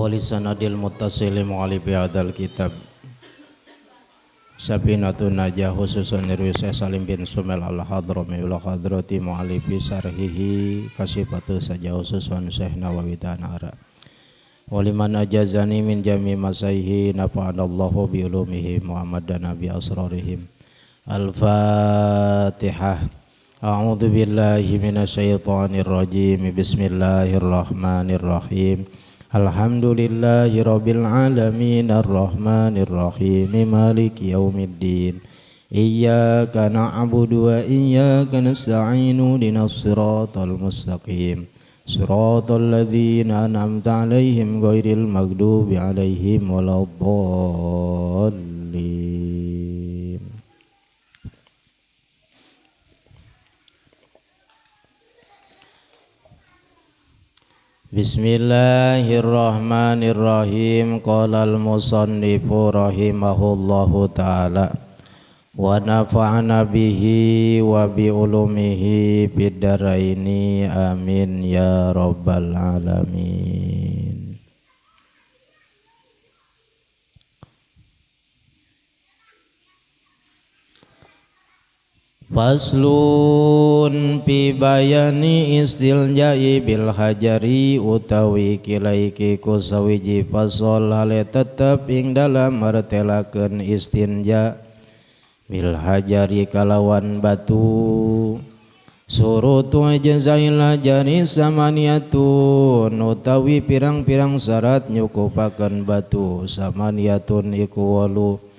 walisanadil muttasil mu'alif hadal kitab Sabinatun Najah khususun Nirwi Salim bin Sumel al-Hadrami ula hadrati mu'alifi sarhihi kasifatu saja khususun Syekh Nawawi Tanara waliman ajazani min jami masaihi nafa'anallahu bi ulumihi Muhammad dan Nabi asrarihim. Al-Fatihah. A'udzu billahi minasyaitonir rajim. Bismillahirrahmanirrahim. Alhamdulillahi rabbil alamin arrahmanir rahim maliki yaumiddin. Iyyaka na'budu wa iyyaka nasta'inu ihdinas siratal mustaqim. Siratal ladzina an'amta 'alaihim ghairil maghdubi 'alaihim waladdallin. Bismillahirrahmanirrahim. Qala al-musannifu rahimahullahu ta'ala wa nafa'ana bihi wa bi ulumihi fid dharaini amin ya rabbal alamin. Faslun fi bayani istilja'i bil hajari utawi kilaiki kusawiji fasol hale tetep ing dalam martelakeun istinja bil hajari kalawan batu. Surutu jazail hajari samaniyatun utawi pirang-pirang syarat nyukupakeun batu samaniyatun iku 8.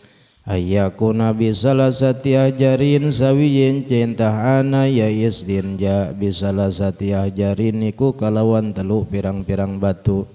Ayyakuna bisalasati hajarin sawiyin cintahana ya istinja bisalasati hajarin iku kalawan telu pirang-pirang batu.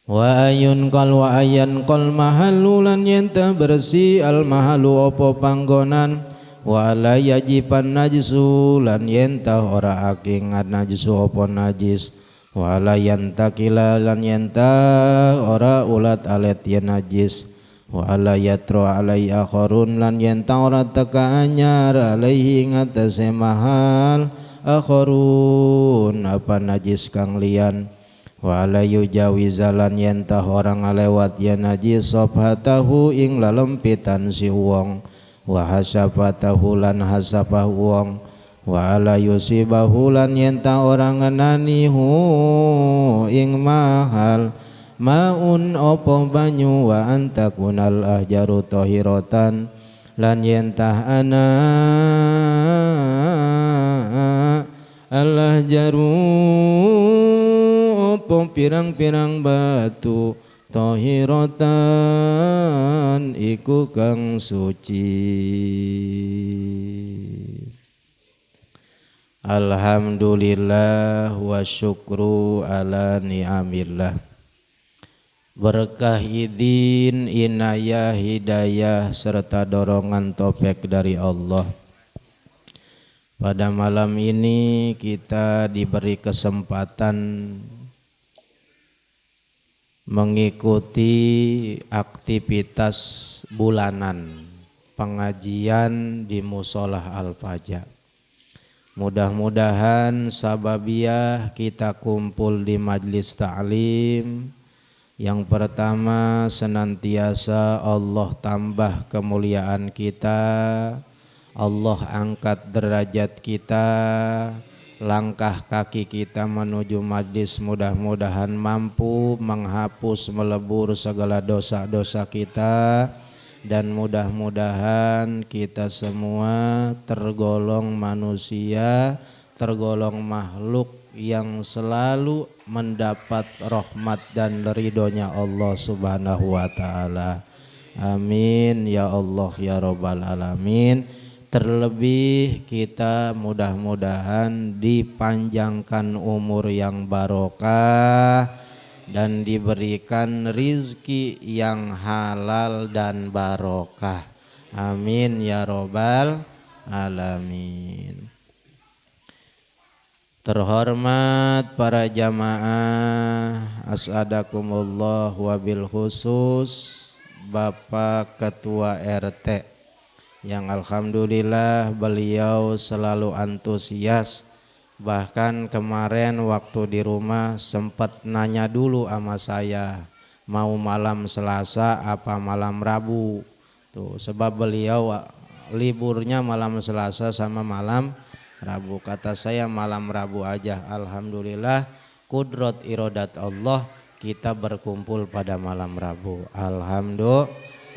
Wa ayun kal mahalulan yenta bersih al mahalu opo panggonan wa la yajiban najsu lan yenta ora aking najsu opo najis wa la yantakila lan yenta ora ulat alet yen najis wa ala yatro alai akharun lan yenta ora teka anyar alaihi ngatasé mahal akharun apa najis kang liyan wa ala yujawizalan yenta ora ngalewat ya najis sobhatahu ing lalempitan si wong wa hasafatahu lan hasapah wong wa ala yusibahu lan yenta ora ngenani hu ing mahal maun opo banyu wa antakunal ahjaru tahiratan lan yentah ana al ahjaru opo pirang-pirang batu tahiratan iku kang suci. Alhamdulillah wa syukru ala ni'amillah. Berkah idin, inayah, hidayah, serta dorongan taufik dari Allah. Pada malam ini kita diberi kesempatan mengikuti aktivitas bulanan pengajian di Musholah Al-Faja. Mudah-mudahan sababiah kita kumpul di majlis ta'lim. Yang pertama senantiasa Allah tambah kemuliaan kita, Allah angkat derajat kita, langkah kaki kita menuju majlis mudah-mudahan mampu menghapus melebur segala dosa-dosa kita dan mudah-mudahan kita semua tergolong manusia, tergolong makhluk yang selalu mendapat rahmat dan ridhonya Allah subhanahu wa ta'ala. Amin ya Allah ya rabbal alamin. Terlebih kita mudah-mudahan dipanjangkan umur yang barokah dan diberikan rizki yang halal dan barokah. Amin ya rabbal alamin. Terhormat para jamaah, as'adakumullah wabil khusus Bapak Ketua RT yang alhamdulillah beliau selalu antusias Bahkan kemarin waktu di rumah sempat nanya dulu sama saya, mau malam Selasa apa malam Rabu. Tuh, sebab beliau liburnya malam Selasa sama malam Rabu. Kata saya malam Rabu aja. Alhamdulillah kudrat irodat Allah kita berkumpul pada malam Rabu.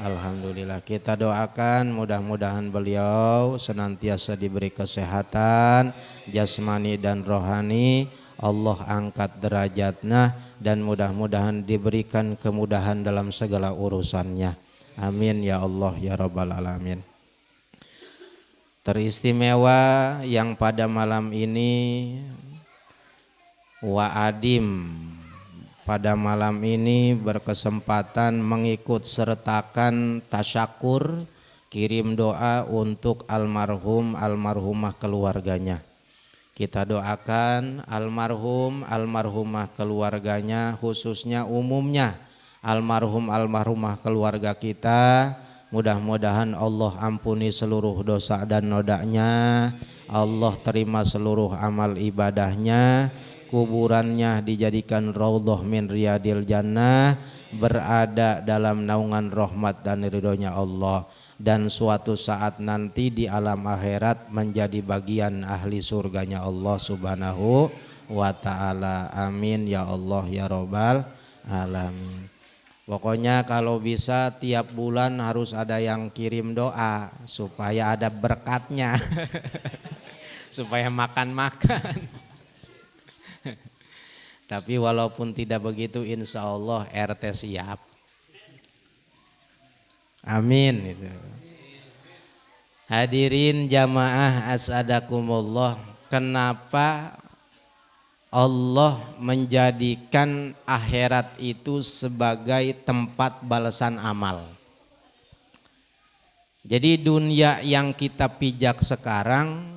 Alhamdulillah kita doakan mudah-mudahan beliau senantiasa diberi kesehatan jasmani dan rohani, Allah angkat derajatnya dan mudah-mudahan diberikan kemudahan dalam segala urusannya. Amin ya Allah ya Rabbal Alamin. Teristimewa yang pada malam ini Wa'adim pada malam ini berkesempatan mengikut sertakan tasyakur kirim doa untuk almarhum almarhumah keluarganya. Kita doakan almarhum almarhumah keluarganya, khususnya umumnya almarhum almarhumah keluarga kita. Mudah-mudahan Allah ampuni seluruh dosa dan nodanya, Allah terima seluruh amal ibadahnya, kuburannya dijadikan raudhah min riyadil jannah, berada dalam naungan rahmat dan ridhonya Allah, dan suatu saat nanti di alam akhirat menjadi bagian ahli surganya Allah subhanahu wa ta'ala. Amin ya Allah ya Rabbal Alamin. Pokoknya kalau bisa tiap bulan harus ada yang kirim doa supaya ada berkatnya. Supaya makan-makan. Tapi walaupun tidak begitu insya Allah RT siap. Amin. Hadirin jamaah as'adakumullah, kenapa Allah menjadikan akhirat itu sebagai tempat balasan amal? Jadi dunia yang kita pijak sekarang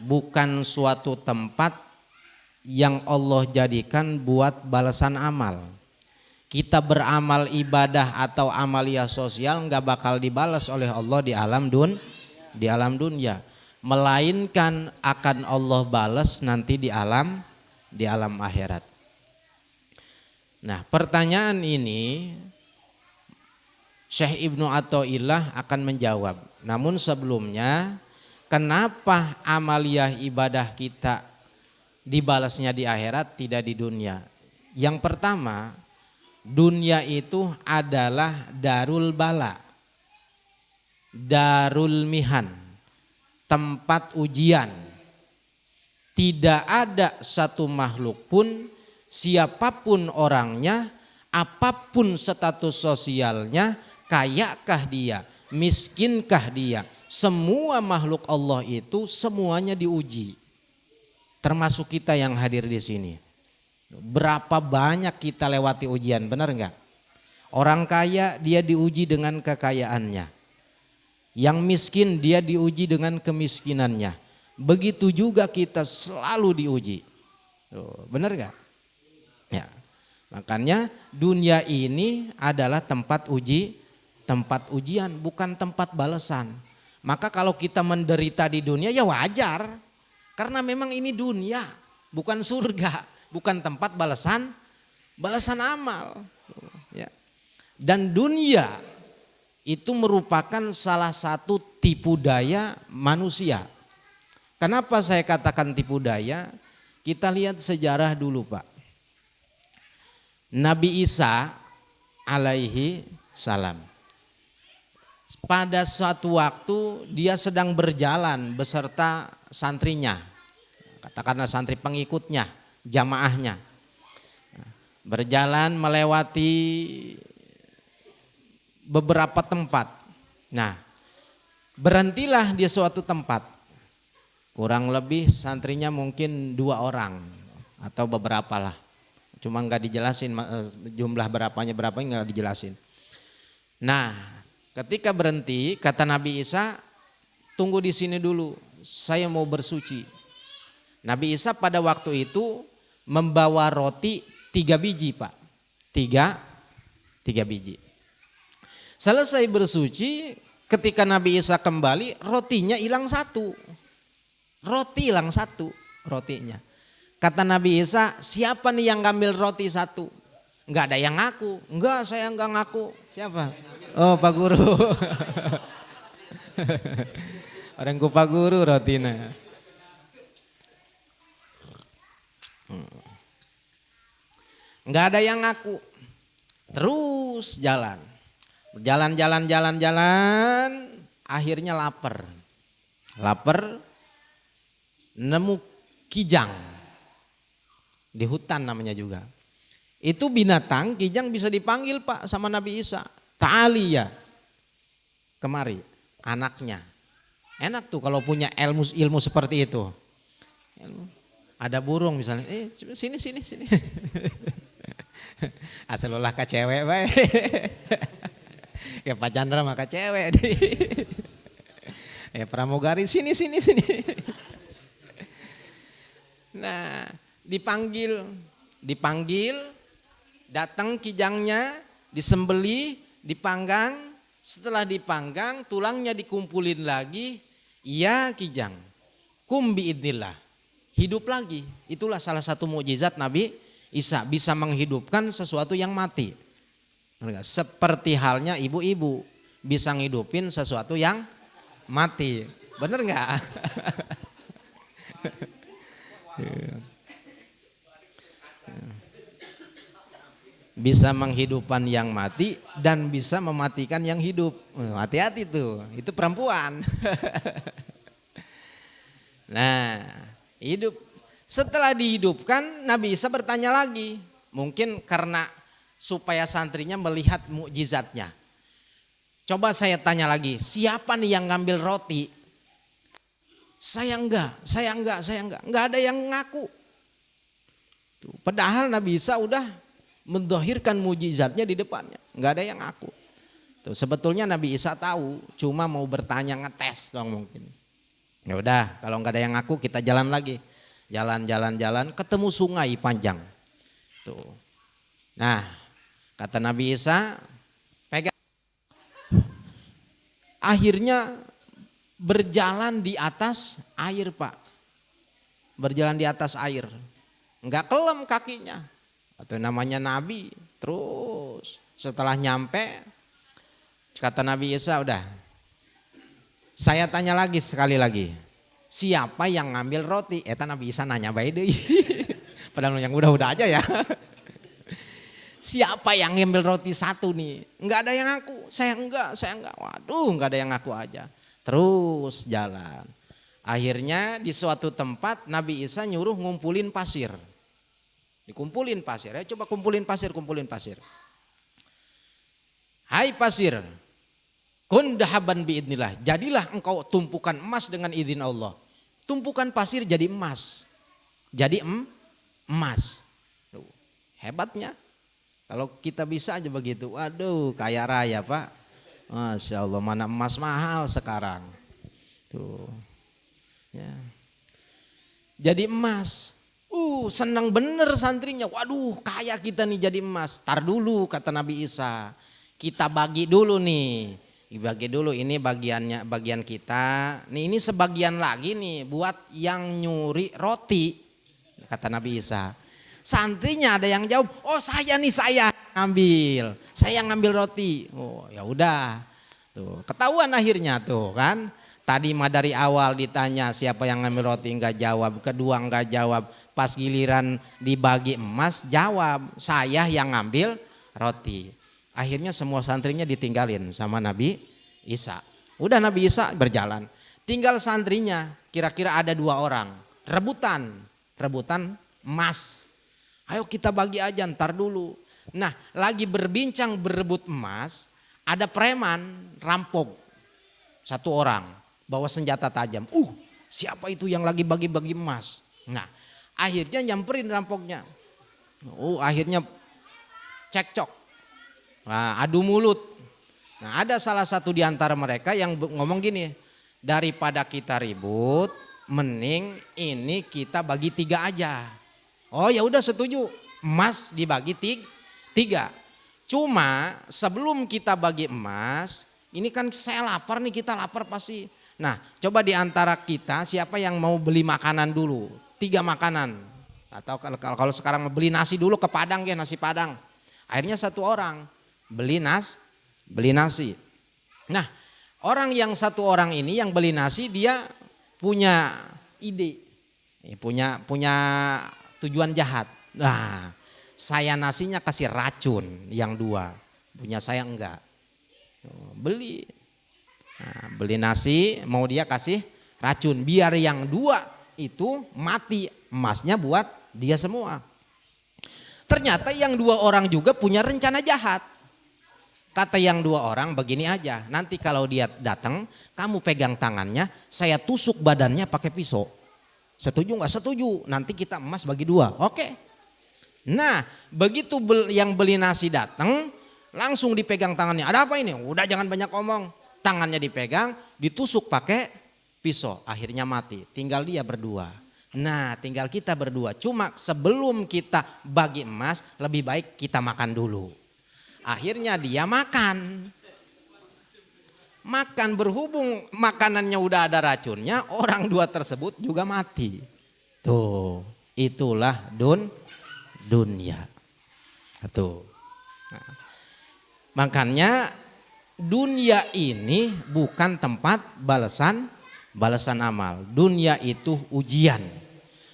bukan suatu tempat yang Allah jadikan buat balasan amal. Kita beramal ibadah atau amalia sosial nggak bakal dibalas oleh Allah di alam dunia, melainkan akan Allah balas nanti di alam akhirat. Nah, pertanyaan ini Syekh Ibnu Athaillah akan menjawab. Namun sebelumnya, kenapa amaliyah ibadah kita dibalasnya di akhirat tidak di dunia? Yang pertama, dunia itu adalah darul bala, darul mihan, tempat ujian. Tidak ada satu makhluk pun, siapapun orangnya, apapun status sosialnya, kayakah dia, miskinkah dia, semua makhluk Allah itu semuanya diuji. Termasuk kita yang hadir di sini. Berapa banyak kita lewati ujian, benar enggak? Orang kaya dia diuji dengan kekayaannya. Yang miskin dia diuji dengan kemiskinannya. Begitu juga kita selalu diuji. Benar enggak? Ya. Makanya dunia ini adalah tempat ujian, bukan tempat balasan. Maka kalau kita menderita di dunia ya wajar. Karena memang ini dunia, bukan surga, bukan tempat balasan amal. Ya. Dan dunia itu merupakan salah satu tipu daya manusia. Kenapa saya katakan tipu daya? Kita lihat sejarah dulu Pak. Nabi Isa alaihi salam. Pada suatu waktu dia sedang berjalan beserta santrinya, katakanlah santri pengikutnya, jamaahnya. Berjalan melewati beberapa tempat. Nah, berhentilah di suatu tempat. Kurang lebih santrinya mungkin 2 orang atau beberapa lah. Cuma nggak dijelasin jumlah berapanya nggak dijelasin. Nah, ketika berhenti kata Nabi Isa, tunggu di sini dulu, saya mau bersuci. Nabi Isa pada waktu itu membawa roti 3 biji Pak, 3 biji. Selesai bersuci, ketika Nabi Isa kembali, rotinya hilang 1. Roti hilang 1. rotinya. Kata Nabi Isa, siapa nih yang ngambil roti satu? Enggak ada yang ngaku. Enggak, saya enggak ngaku. Siapa? Oh, Pak Guru. Orang ku Pak Guru rotinya. Enggak ada yang ngaku. Terus jalan. Jalan, akhirnya lapar. Lapar, nemu kijang. Di hutan namanya juga. Itu binatang, kijang bisa dipanggil Pak sama Nabi Isa. Ta'ali ya. Kemari, anaknya. Enak tuh kalau punya ilmu seperti itu. Ada burung misalnya, sini. Asal ulah ke cewek bae. Ya Pak Chandra mah ke cewek. Ya pramugari sini. Nah, dipanggil, datang kijangnya, disembeli, dipanggang. Setelah dipanggang, tulangnya dikumpulin lagi. Ya kijang, kum biidnillah, hidup lagi. Itulah salah satu mukjizat Nabi Isa, bisa menghidupkan sesuatu yang mati. Seperti halnya ibu-ibu bisa ngidupin sesuatu yang mati. Bener nggak? Bisa menghidupkan yang mati dan bisa mematikan yang hidup. Hati-hati tuh, itu perempuan. Nah, hidup. Setelah dihidupkan, Nabi Isa bertanya lagi. Mungkin karena supaya santrinya melihat mukjizatnya. Coba saya tanya lagi, siapa nih yang ngambil roti? Saya enggak. Enggak ada yang ngaku. Tuh, padahal Nabi Isa udah mendohirkan mujizatnya di depannya, nggak ada yang ngaku. Tuh, sebetulnya Nabi Isa tahu, cuma mau bertanya ngetes dong mungkin. Ya udah, kalau nggak ada yang ngaku kita jalan lagi, jalan, ketemu sungai panjang. Tuh, nah kata Nabi Isa, pegang. Akhirnya berjalan di atas air Pak, berjalan di atas air, nggak kelem kakinya. Atau namanya Nabi. Terus setelah nyampe kata Nabi Isa, udah saya tanya lagi sekali lagi, siapa yang ngambil roti? Eta Nabi Isa nanya bae deui. Padahal yang udah aja ya. Siapa yang ngambil roti satu nih? Enggak ada yang ngaku. Saya enggak. Waduh, enggak ada yang ngaku aja. Terus jalan. Akhirnya di suatu tempat Nabi Isa nyuruh ngumpulin pasir. Dikumpulin pasir, coba kumpulin pasir. Hai pasir, kun dahaban biidnillah, jadilah engkau tumpukan emas dengan izin Allah. Tumpukan pasir jadi emas. Tuh, hebatnya. Kalau kita bisa aja begitu, waduh kaya raya Pak. Masya Allah, mana emas mahal sekarang. Tuh, ya. Jadi emas. Senang bener santrinya. Waduh, kaya kita nih jadi emas. Tar dulu kata Nabi Isa. Kita bagi dulu nih. Dibagi dulu, ini bagian kita. Nih ini sebagian lagi nih buat yang nyuri roti. Kata Nabi Isa. Santrinya ada yang jawab, "Oh, saya ngambil. Saya ngambil roti." Oh, ya udah. Tuh, ketahuan akhirnya tuh kan. Tadi mah dari awal ditanya siapa yang ngambil roti enggak jawab, kedua enggak jawab, pas giliran dibagi emas jawab, saya yang ngambil roti. Akhirnya semua santrinya ditinggalin sama Nabi Isa. Udah Nabi Isa berjalan, tinggal santrinya kira-kira ada 2 orang, rebutan emas. Ayo kita bagi aja, ntar dulu. Nah lagi berbincang berebut emas, ada preman rampok 1 orang. Bawa senjata tajam. Siapa itu yang lagi bagi-bagi emas? Nah, akhirnya nyamperin rampoknya. Akhirnya cekcok. Nah, adu mulut. Nah, ada salah satu di antara mereka yang ngomong gini, daripada kita ribut, mending ini kita bagi 3 aja. Oh, ya udah setuju. Emas dibagi 3. Cuma sebelum kita bagi emas, ini kan saya lapar nih, kita lapar pasti. Nah, coba di antara kita siapa yang mau beli makanan dulu? 3 3 makanan. Atau kalau sekarang beli nasi dulu ke Padang ya, nasi Padang. Akhirnya 1 orang beli nasi. Nah, orang yang 1 orang ini yang beli nasi dia punya ide, punya tujuan jahat. Nah, saya nasinya kasih racun yang 2, punya saya enggak. Beli nasi mau dia kasih racun biar yang 2 itu mati, emasnya buat dia semua. Ternyata yang 2 orang juga punya rencana jahat. Kata yang 2 orang begini aja, nanti kalau dia datang kamu pegang tangannya, saya tusuk badannya pakai pisau. Setuju nggak? Setuju. Nanti kita emas bagi 2. Oke. Nah begitu yang beli nasi datang langsung dipegang tangannya. Ada apa ini? Udah jangan banyak omong. Tangannya dipegang, ditusuk pakai pisau. Akhirnya mati. Tinggal dia berdua. Nah tinggal kita berdua. Cuma sebelum kita bagi emas lebih baik kita makan dulu. Akhirnya dia makan berhubung makanannya udah ada racunnya, orang 2 tersebut juga mati. Tuh, itulah dunia. Tuh. Nah, makanya dunia ini bukan tempat balasan amal. Dunia itu ujian.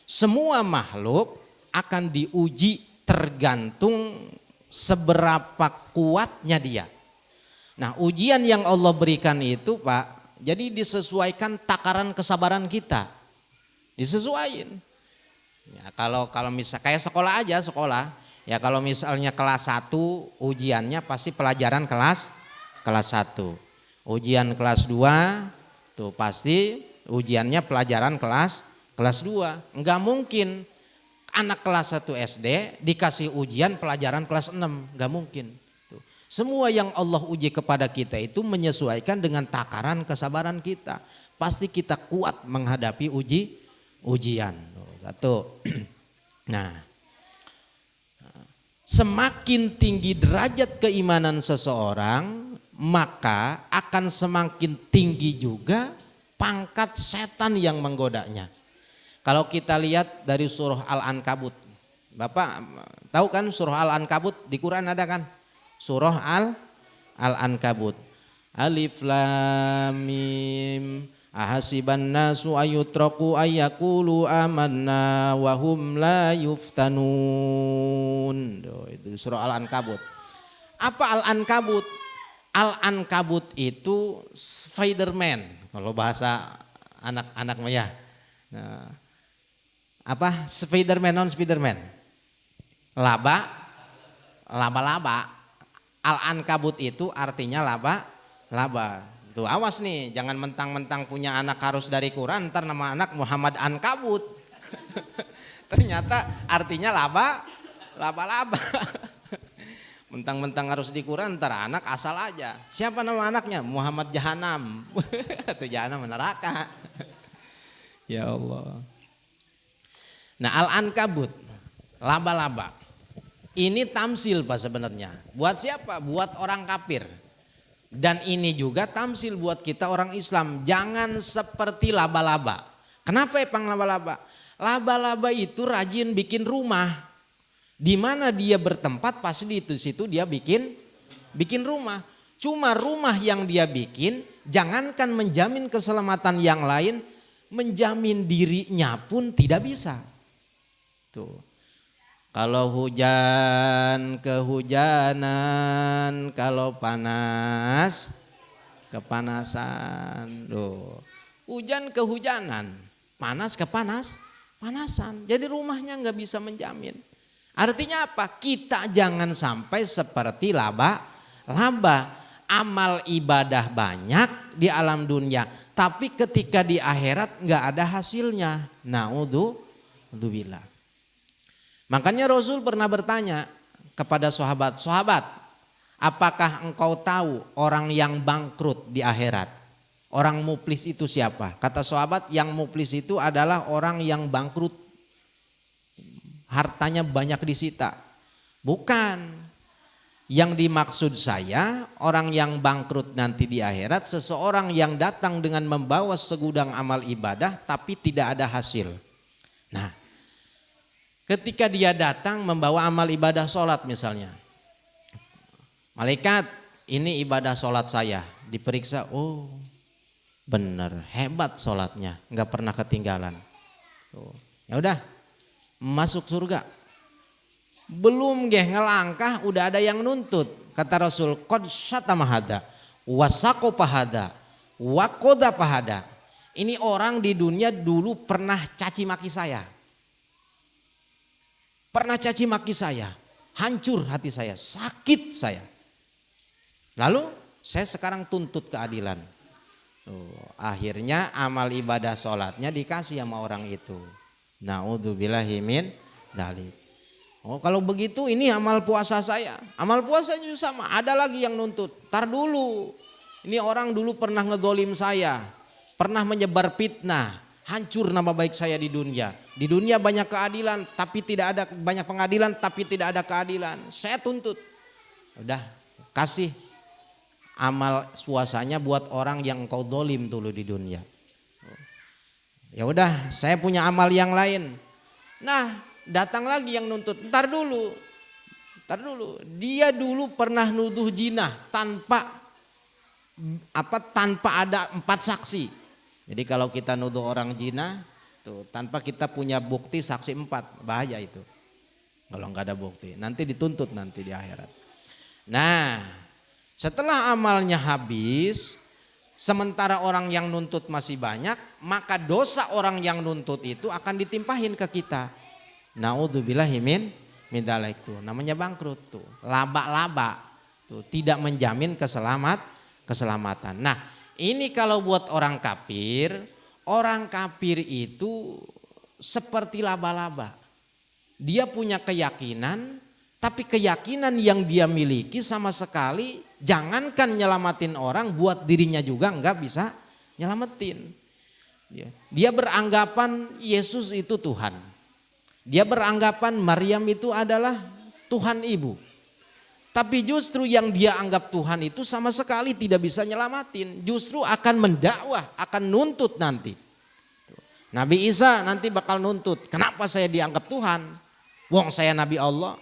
Semua makhluk akan diuji tergantung seberapa kuatnya dia. Nah ujian yang Allah berikan itu Pak, jadi disesuaikan takaran kesabaran kita. Disesuaikan. Ya, kalau misal kayak sekolah aja, ya kalau misalnya kelas 1 ujiannya pasti pelajaran kelas 1. Ujian kelas 2 tuh pasti ujiannya pelajaran kelas 2. Enggak mungkin anak kelas 1 SD dikasih ujian pelajaran kelas 6, gak mungkin. Semua yang Allah uji kepada kita itu menyesuaikan dengan takaran kesabaran kita. Pasti kita kuat menghadapi ujian. Nah, semakin tinggi derajat keimanan seseorang, maka akan semakin tinggi juga pangkat setan yang menggodanya. Kalau kita lihat dari surah Al-Ankabut, Bapak tahu kan surah Al-Ankabut di Quran ada kan? Surah Al-Ankabut. Alif Lam Mim. Ahasiban nasu ayutraku ayyaqulu amanna wa hum la yuftanun. Itu surah Al-Ankabut. Apa Al-Ankabut? Al-Ankabut itu Spiderman kalau bahasa anak-anak maya. Nah, apa Spiderman non Spiderman? Laba-laba. Al-Ankabut itu artinya laba. Tuh awas nih, jangan mentang-mentang punya anak harus dari Quran, ntar nama anak Muhammad Ankabut. Ternyata artinya laba-laba. Mentang-mentang harus di Quran, ntar anak asal aja. Siapa nama anaknya? Muhammad Jahanam. Atau Jahanam neraka. Ya Allah. Nah Al-Ankabut, laba-laba. Ini tamsil Pak sebenarnya. Buat siapa? Buat orang kafir. Dan ini juga tamsil buat kita orang Islam. Jangan seperti laba-laba. Kenapa ya Pang laba-laba? Laba-laba itu rajin bikin rumah. Di mana dia bertempat pasti di situ dia bikin rumah. Cuma rumah yang dia bikin jangankan menjamin keselamatan yang lain, menjamin dirinya pun tidak bisa. Tuh. Kalau hujan kehujanan, kalau panas kepanasan. Tuh. Hujan kehujanan, panas panasan. Jadi rumahnya nggak bisa menjamin. Artinya apa? Kita jangan sampai seperti laba. Amal ibadah banyak di alam dunia, tapi ketika di akhirat nggak ada hasilnya. Naudzubillah. Makanya Rasul pernah bertanya kepada sahabat, apakah engkau tahu orang yang bangkrut di akhirat? Orang muflis itu siapa? Kata sahabat, yang muflis itu adalah orang yang bangkrut. Hartanya banyak disita. Bukan. Yang dimaksud saya, orang yang bangkrut nanti di akhirat, seseorang yang datang dengan membawa segudang amal ibadah tapi tidak ada hasil. Nah, Ketika dia datang membawa amal ibadah sholat misalnya. Malaikat, ini ibadah sholat saya. Diperiksa, oh bener, hebat sholatnya, nggak pernah ketinggalan. Ya udah, masuk surga. Belum ngelangkah, udah ada yang nuntut. Kata Rasul, qad syatama hada, wasaqo pahada, wakoda pahada. Ini orang di dunia dulu pernah caci maki saya. Pernah caci maki saya, hancur hati saya, sakit saya. Lalu saya sekarang tuntut keadilan. Akhirnya amal ibadah sholatnya dikasih sama orang itu. Na'udzubillahi min dzalik. Oh kalau begitu ini amal puasa saya. Amal puasa juga sama, ada lagi yang nuntut. Tar dulu, ini orang dulu pernah ngedolim saya. Pernah menyebar fitnah, hancur nama baik saya di dunia. Di dunia banyak keadilan tapi tidak ada, banyak pengadilan tapi tidak ada keadilan. Saya tuntut. Udah kasih amal puasanya buat orang yang kau dolim dulu di dunia. Ya udah, saya punya amal yang lain. Nah, datang lagi yang nuntut. Ntar dulu. Dia dulu pernah nuduh jinah tanpa ada 4 saksi. Jadi kalau kita nuduh orang jinah, tuh tanpa kita punya bukti saksi 4, bahaya itu. Kalau nggak ada bukti, nanti dituntut nanti di akhirat. Nah, setelah amalnya habis, sementara orang yang nuntut masih banyak, maka dosa orang yang nuntut itu akan ditimpahin ke kita. Na'udzubillahi min dzalik tuh. Namanya bangkrut tuh. Laba-laba tuh, tidak menjamin keselamatan. Nah, ini kalau buat orang kafir itu seperti laba-laba. Dia punya keyakinan, tapi keyakinan yang dia miliki sama sekali jangankan nyelamatin orang, buat dirinya juga enggak bisa nyelamatin. Dia beranggapan Yesus itu Tuhan. Dia beranggapan Maryam itu adalah Tuhan ibu. Tapi justru yang dia anggap Tuhan itu sama sekali tidak bisa nyelamatin. Justru akan mendakwah, akan nuntut nanti. Nabi Isa nanti bakal nuntut. Kenapa saya dianggap Tuhan? Wong saya Nabi Allah.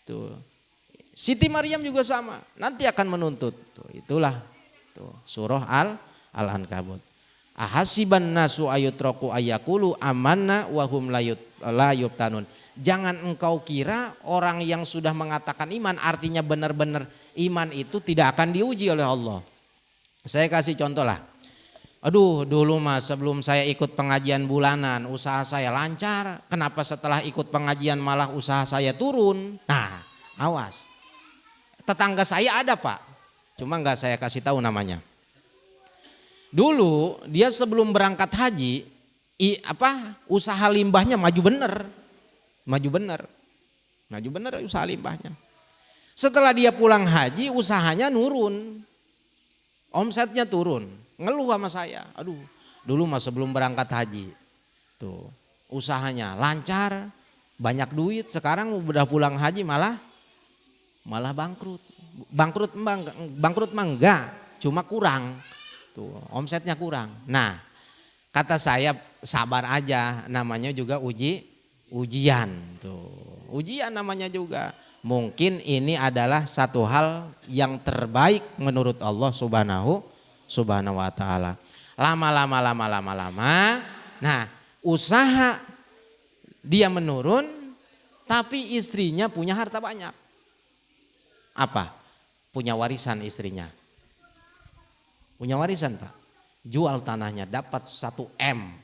Tuh. Siti Maryam juga sama. Nanti akan menuntut. Tuh, itulah tuh, surah Al-Ankabut. Ahasiban nasu ayutraku ayakulu amanna wahum la yuftanun. Jangan engkau kira orang yang sudah mengatakan iman, artinya benar-benar iman itu tidak akan diuji oleh Allah. Saya kasih contoh lah. Aduh dulu mas sebelum saya ikut pengajian bulanan usaha saya lancar. Kenapa setelah ikut pengajian malah usaha saya turun? Nah awas. Tetangga saya ada pak, cuma nggak saya kasih tahu namanya. Dulu dia sebelum berangkat haji, usaha limbahnya maju bener usaha limbahnya. Setelah dia pulang haji, usahanya nurun, omsetnya turun, ngeluh sama saya. Aduh, dulu mas sebelum berangkat haji, tuh usahanya lancar, banyak duit. Sekarang udah pulang haji malah bangkrut. Bangkrut mah enggak, cuma kurang, tuh omsetnya kurang. Nah, kata saya sabar aja, namanya juga ujian tuh. Ujian namanya juga. Mungkin ini adalah satu hal yang terbaik menurut Allah Subhanahu wa taala. Lama. Nah, usaha dia menurun tapi istrinya punya harta banyak. Apa? Punya warisan istrinya. Punya warisan, Pak. Jual tanahnya dapat 1 M.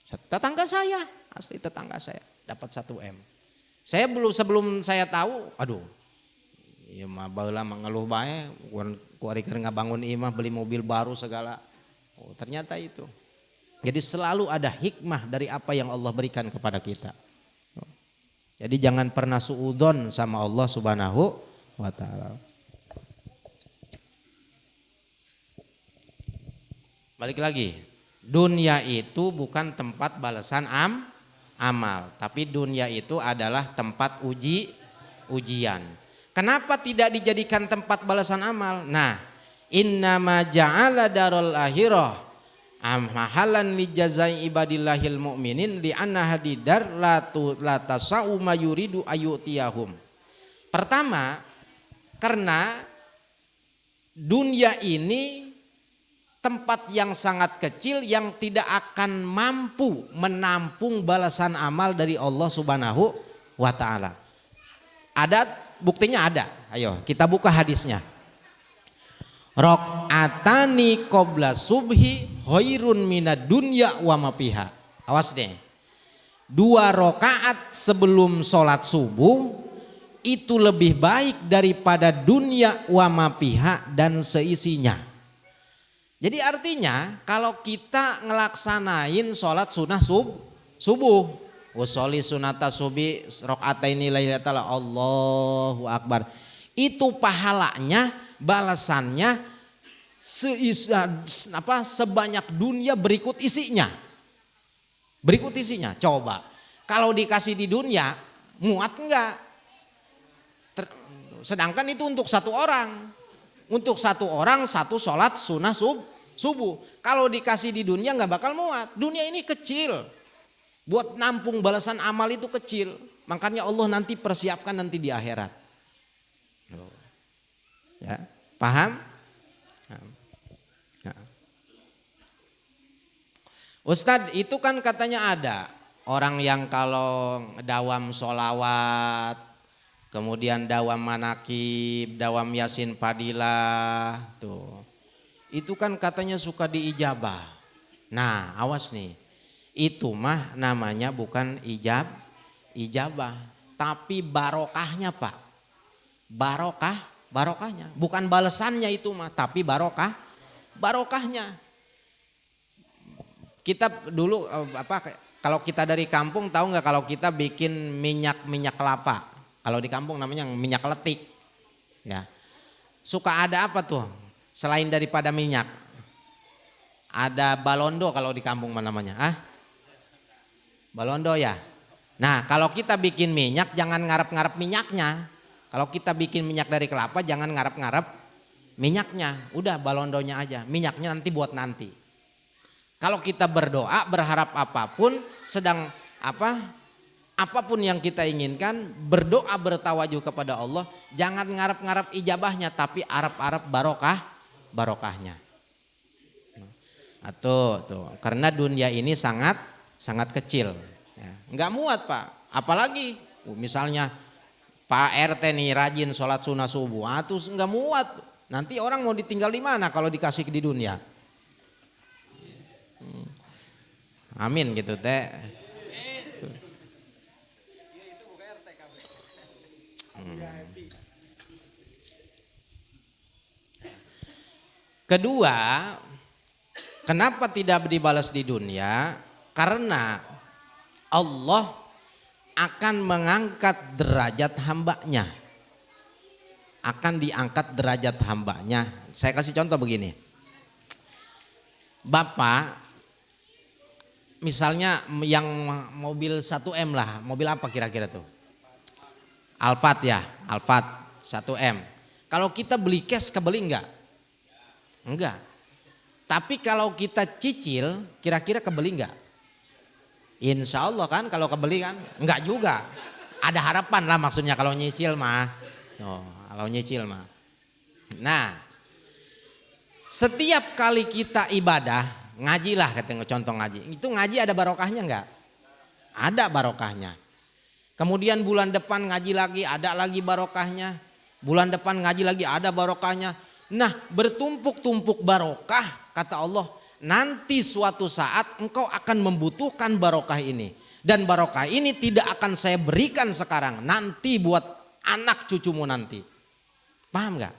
Tetangga saya, asli tetangga saya dapat 1 M. Saya sebelum saya tahu, aduh, ya mah baheula mengeluh bae, kuari keur ngabangun imah beli mobil baru segala. Oh, ternyata itu. Jadi selalu ada hikmah dari apa yang Allah berikan kepada kita. Jadi jangan pernah suudzon sama Allah Subhanahu wa taala. Balik lagi. Dunia itu bukan tempat balasan amal, tapi dunia itu adalah tempat ujian. Kenapa tidak dijadikan tempat balasan amal? Nah, innama ja'ala darul akhirah Mahalan li jazai ibadillahil mu'minin li anna hadidar la tasau mayuridu ayutiyahum. Pertama, karena dunia ini tempat yang sangat kecil yang tidak akan mampu menampung balasan amal dari Allah Subhanahu wa taala. Ada buktinya ada. Ayo kita buka hadisnya. Rok'atani qabla subhi khairun minad dunya wa ma fiha. Awas deh. 2 rakaat sebelum sholat subuh itu lebih baik daripada dunia wa ma fiha dan seisinya. Jadi artinya kalau kita ngelaksanain sholat sunnah subuh, usoli sunata subi rok'ataini lailatal Allahu akbar, itu pahalanya balasannya sebanyak dunia berikut isinya. Berikut isinya. Coba kalau dikasih di dunia muat enggak? Sedangkan itu untuk satu orang. Untuk satu orang satu sholat sunnah subuh. Kalau dikasih di dunia enggak bakal muat. Dunia ini kecil. Buat nampung balasan amal itu kecil. Makanya Allah nanti persiapkan nanti di akhirat. Ya, paham? Nah. Ustadz, itu kan katanya ada orang yang kalau dawam sholawat, kemudian dawam manakib, dawam yasin fadilah, tuh, itu kan katanya suka diijabah. Nah, awas nih, itu mah namanya bukan ijabah, tapi barokahnya Pak, barokahnya, bukan balasannya itu mah, tapi barokahnya. Kita dulu kalau kita dari kampung tahu nggak kalau kita bikin minyak kelapa, kalau di kampung namanya minyak letik, ya. Suka ada apa tuh selain daripada minyak? Ada balondo kalau di kampung namanya, balondo ya. Nah kalau kita bikin minyak jangan ngarep-ngarep minyaknya. Kalau kita bikin minyak dari kelapa jangan ngarep-ngarep minyaknya, udah balondonya aja, minyaknya nanti buat nanti. Kalau kita berdoa berharap apapun, apapun yang kita inginkan, berdoa bertawajuh kepada Allah, jangan ngarep-ngarep ijabahnya, tapi arep-arep barokahnya. Tuh, karena dunia ini sangat kecil, ya. Nggak muat Pak, apalagi misalnya Pak RT nih rajin sholat sunnah subuh, terus nggak muat. Nanti orang mau ditinggal di mana kalau dikasih di dunia? Amin gitu teh. Kedua, kenapa tidak dibalas di dunia? Karena Allah akan mengangkat derajat hambanya. Akan diangkat derajat hambanya. Saya kasih contoh begini. Bapak, misalnya yang mobil 1M lah, mobil apa kira-kira tuh? Alphard ya, Alphard 1M. Kalau kita beli cash kebeli enggak? Enggak. Tapi kalau kita cicil, kira-kira kebeli enggak? Insya Allah kan kalau kebeli kan? Enggak juga. Ada harapan lah maksudnya kalau nyicil mah. Kalau nyicil mah. Nah, setiap kali kita ibadah, ngaji lah katanya contoh ngaji. Itu ngaji ada barokahnya enggak? Ada barokahnya. Kemudian bulan depan ngaji lagi, ada lagi barokahnya. Bulan depan ngaji lagi, ada barokahnya. Nah, bertumpuk-tumpuk barokah kata Allah. Nanti suatu saat engkau akan membutuhkan barokah ini. Dan barokah ini tidak akan saya berikan sekarang. Nanti buat anak cucumu nanti. Paham gak?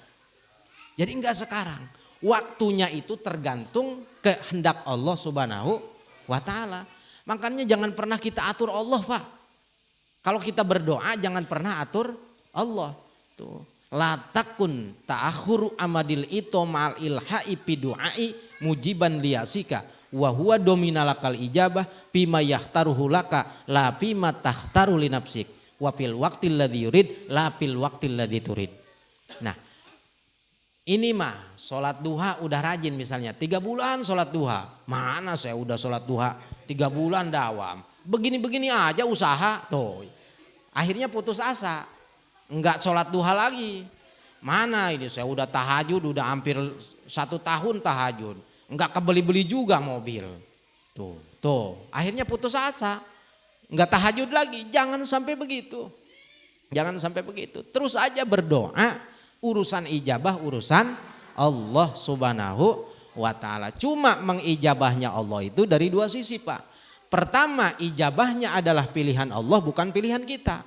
Jadi enggak sekarang. Waktunya itu tergantung kehendak Allah Subhanahu wa ta'ala. Makanya jangan pernah kita atur Allah Pak. Kalau kita berdoa jangan pernah atur Allah. Tuh. La takun ta'akhuru amadil ito ma'al ilha'i pidu'ai mujiban liyasika wa huwa dominalakal ijabah bima yahtaruhu laka la bima tahtaru li nafsik wa fil waqtil ladzi yurid la fil waqtil ladzi turid. Nah, Ini mah sholat duha udah rajin misalnya 3 bulan sholat duha. Mana saya udah sholat duha 3 bulan dawam. Begini-begini aja usaha tuh. Akhirnya putus asa. Enggak sholat duha lagi. Mana ini saya udah tahajud udah hampir 1 tahun tahajud. Enggak kebeli-beli juga mobil. Tuh. Akhirnya putus asa. Enggak tahajud lagi. Jangan sampai begitu. Jangan sampai begitu. Terus aja berdoa. Urusan ijabah urusan Allah Subhanahu wa ta'ala. Cuma mengijabahnya Allah itu dari 2 sisi, Pak. Pertama, ijabahnya adalah pilihan Allah bukan pilihan kita.